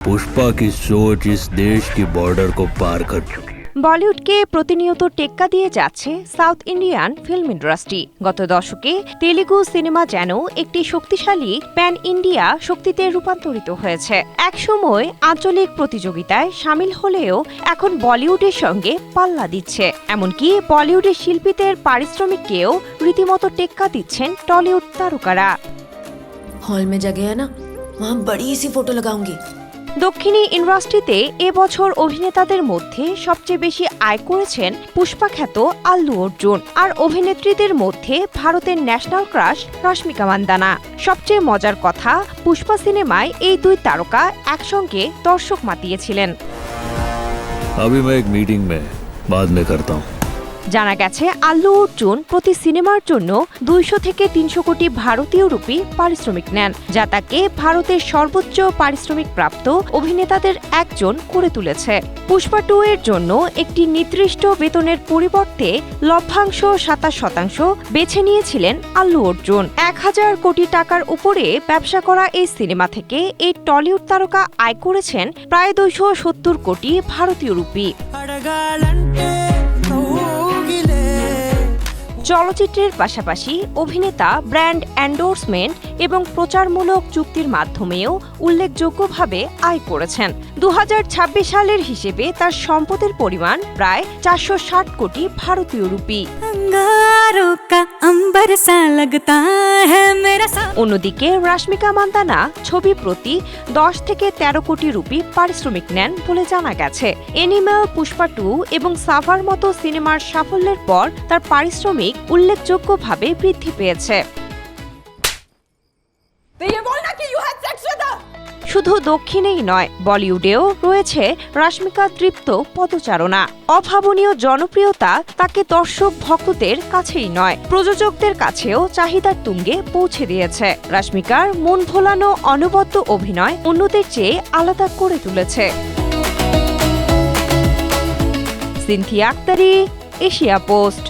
पुष्पा की सोच इस देश की बॉर्डर को पार कर चुकी है। বলিউডকে প্রতিনিয়ত টেক্কা দিয়ে যাচ্ছে সাউথ ইন্ডিয়ান ফিল্ম ইন্ডাস্ট্রি। গত দশকে তেলুগু সিনেমা যেন একটি শক্তিশালী প্যান ইন্ডিয়া শক্তিতে রূপান্তরিত হয়েছে। একসময় আঞ্চলিক প্রতিযোগিতায় সামিল হলেও এখন বলিউডের সঙ্গে পাল্লা দিচ্ছে। এমনকি বলিউডের শিল্পীদের পারিশ্রমিককেও রীতিমতো টেক্কা দিচ্ছেন টলিউড তারকারা। हॉल में जगह है ना, वहाँ बड़ी सी फोटो लगाऊंगी। দক্ষিণী ইন্ডাস্ট্রিতে এবছর অভিনেতাদের মধ্যে সবচেয়ে বেশি আয় করেছেন পুষ্পা খ্যাত আল্লু অর্জুন, আর অভিনেত্রীদের মধ্যে ভারতের ন্যাশনাল ক্রাশ রশ্মিকা মান্দানা। সবচেয়ে মজার কথা, পুষ্পা সিনেমায় এই দুই তারকা একসঙ্গে দর্শক মাতিয়েছিলেন। अभी मैं एक मीटिंग में बाद में करता हूँ। জানা গেছে আল্লু অর্জুন প্রতি সিনেমার জন্য 200 থেকে 300 কোটি ভারতীয় রুপি পারিশ্রমিক নেন, যা তাকে ভারতের সর্বোচ্চ পারিশ্রমিক প্রাপ্ত অভিনেতাদের একজন করে তুলেছে। পুষ্পা 2 এর জন্য একটি নির্দিষ্ট বেতনের পরিবর্তে লভ্যাংশ 27% বেছে নিয়েছিলেন আল্লু অর্জুন। 1000 কোটি টাকার উপরে ব্যবসা করা এই সিনেমা থেকে এই টলিউড তারকা আয় করেছেন প্রায় 270 কোটি ভারতীয় রুপি। চলচ্চিত্রের পাশাপাশি অভিনেতা ব্র্যান্ড এন্ডোর্সমেন্ট এবং প্রচারমূলক চুক্তির মাধ্যমেও উল্লেখযোগ্যভাবে আয় করেছেন। 2026 সালের হিসেবে তার সম্পদের পরিমাণ প্রায় 460 কোটি ভারতীয় রুপি। অন্যদিকে রশ্মিকা মান্দানা ছবি প্রতি 10 থেকে 13 কোটি রুপি পারিশ্রমিক নেন বলে জানা গেছে। এনিম্যাল, পুষ্পা 2 এবং সাভার মতো সিনেমার সাফল্যের পর তার পারিশ্রমিক উল্লেখযোগ্যভাবে বৃদ্ধি পেয়েছে। শুধু দক্ষিণেই নয়, বলিউডেও রয়েছে রশ্মিকা তৃপ্ত পদচারণা। অভাবনীয় জনপ্রিয়তা তাকে দর্শক ভক্তদের কাছেই নয়, প্রযোজকদের কাছেও চাহিদার তুঙ্গে পৌঁছে দিয়েছে। রশ্মিকার মন ভোলানো অনবদ্য অভিনয় অন্যদের চেয়ে আলাদা করে তুলেছে। Sinthia Aktari, Asia post.